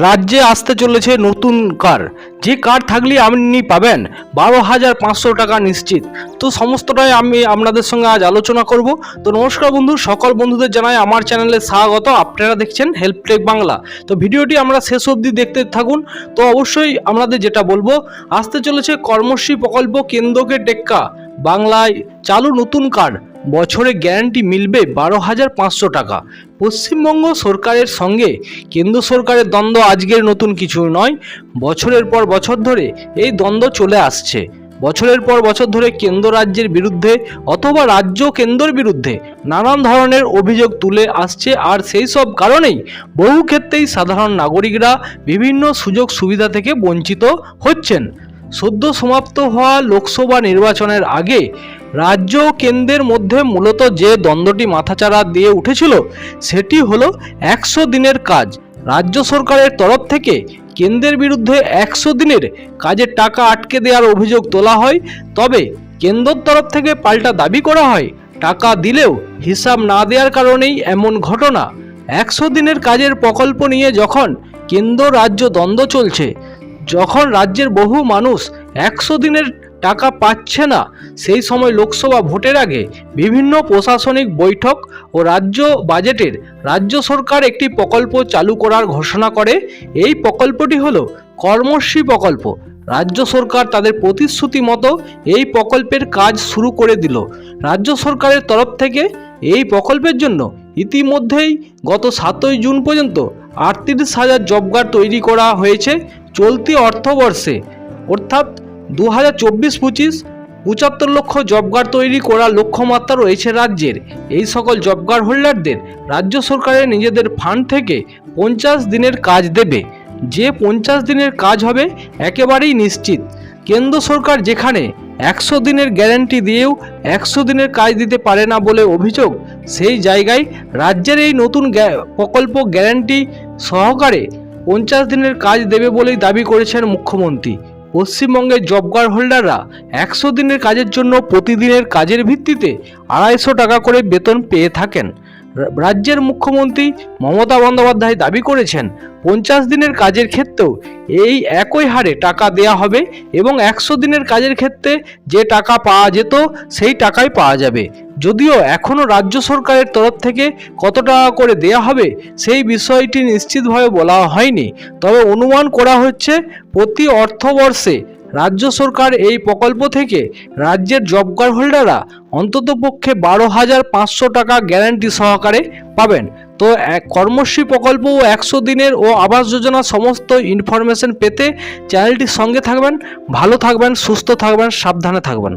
রাজ্যে আসতে চলেছে নতুন কার্ড। যে কার্ড থাকলে আপনি পাবেন 12,500 টাকা নিশ্চিত। তো সমস্তটাই আমি আপনাদের সঙ্গে আজ আলোচনা করব। তো নমস্কার বন্ধু, সকল বন্ধুদের জানাই আমার চ্যানেলে স্বাগত। আপনারা দেখছেন হেল্পটেক বাংলা। তো ভিডিওটি আমরা শেষ অবধি দেখতে থাকুন। তো অবশ্যই আপনাদের যেটা বলবো, আসতে চলেছে কর্মশ্রী প্রকল্প কেন্দ্রকে টেক্কা, বাংলায় চালু নতুন কার্ড, বছরে গ্যারান্টি মিলবে 12,500 টাকা। পশ্চিমবঙ্গ সরকারের সঙ্গে কেন্দ্র সরকারের দ্বন্দ্ব আজকের নতুন কিছু নয়। বছরের পর বছর ধরে এই দ্বন্দ্ব চলে আসছে। বছরের পর বছর ধরে কেন্দ্র রাজ্যের বিরুদ্ধে অথবা রাজ্য কেন্দ্রের বিরুদ্ধে নানান ধরনের অভিযোগ তুলে আসছে, আর সেই সব কারণেই বহু ক্ষেত্রেই সাধারণ নাগরিকরা বিভিন্ন সুযোগ সুবিধা থেকে বঞ্চিত হচ্ছেন। সদ্য সমাপ্ত হওয়া লোকসভা নির্বাচনের আগে রাজ্য ও কেন্দ্রের মধ্যে মূলত যে দ্বন্দ্বটি মাথাচাড়া দিয়ে উঠেছিল সেটি হলো 100 দিনের কাজ। রাজ্য সরকারের তরফ থেকে কেন্দ্রের বিরুদ্ধে 100 দিনের কাজের টাকা আটকে দেওয়ার অভিযোগ তোলা হয়, তবে কেন্দ্রের তরফ থেকে পাল্টা দাবি করা হয় টাকা দিলেও হিসাব না দেওয়ার কারণেই এমন ঘটনা। 100 দিনের কাজের প্রকল্প নিয়ে যখন কেন্দ্র রাজ্য দ্বন্দ্ব চলছে, যখন রাজ্যের বহু মানুষ 100 দিনের টাকা পাচ্ছে না, সেই সময় লোকসভা ভোটের আগে বিভিন্ন প্রশাসনিক বৈঠক ও রাজ্য বাজেটের রাজ্য সরকার একটি প্রকল্প চালু করার ঘোষণা করে। এই প্রকল্পটি হলো কর্মশ্রী প্রকল্প। রাজ্য সরকার তাদের প্রতিশ্রুতি মতো এই প্রকল্পের কাজ শুরু করে দিল। রাজ্য সরকারের তরফ থেকে এই প্রকল্পের জন্য ইতিমধ্যেই গত 7ই জুন পর্যন্ত 38,000 জব কার্ড তৈরি করা হয়েছে। চলতি অর্থবর্ষে অর্থাৎ 2024-25 75 লক্ষ জব কার্ড তৈরি করার লক্ষ্যমাত্রা রয়েছে রাজ্যের। এই সকল জব কার্ড হোল্ডারদের রাজ্য সরকারের নিজেদের ফান্ড থেকে 50 দিনের কাজ দেবে। যে 50 দিনের কাজ হবে একেবারেই নিশ্চিত। কেন্দ্র সরকার যেখানে 100 দিনের গ্যারান্টি দিয়েও 100 দিনের কাজ দিতে পারে না বলে অভিযোগ, সেই জায়গায় রাজ্যের এই নতুন প্রকল্প গ্যারান্টি সহকারে 50 দিনের কাজ দেবে বলেই দাবি করেছেন মুখ্যমন্ত্রী। পশ্চিমবঙ্গের জব কার্ড হোল্ডাররা 100 দিনের কাজের জন্য প্রতিদিনের কাজের ভিত্তিতে 250 টাকা করে বেতন পেয়ে থাকেন। রাজ্যের মুখ্যমন্ত্রী মমতা বন্দ্যোপাধ্যায় দাবি করেছেন 50 দিনের কাজের ক্ষেত্রেও এই একই হারে টাকা দেয়া হবে এবং 100 দিনের কাজের ক্ষেত্রে যে টাকা পাওয়া যেত সেই টাকাই পাওয়া যাবে। যদিও এখনও রাজ্য সরকারের তরফ থেকে কত টাকা করে দেয়া হবে সেই বিষয়টি নিশ্চিতভাবে বলা হয়নি, তবে অনুমান করা হচ্ছে প্রতি অর্থবর্ষে রাজ্য সরকার এই প্রকল্প থেকে রাজ্যের জব কার্ড হোল্ডাররা অন্ততপক্ষে 12,500 টাকা গ্যারান্টি সহকারে পাবেন। তো কর্মশ্রী প্রকল্প ও 100 দিনের ও আবাস যোজনা সমস্ত ইনফরমেশন পেতে চ্যানেলটির সঙ্গে থাকবেন। ভালো থাকবেন, সুস্থ থাকবেন, সাবধানে থাকবেন।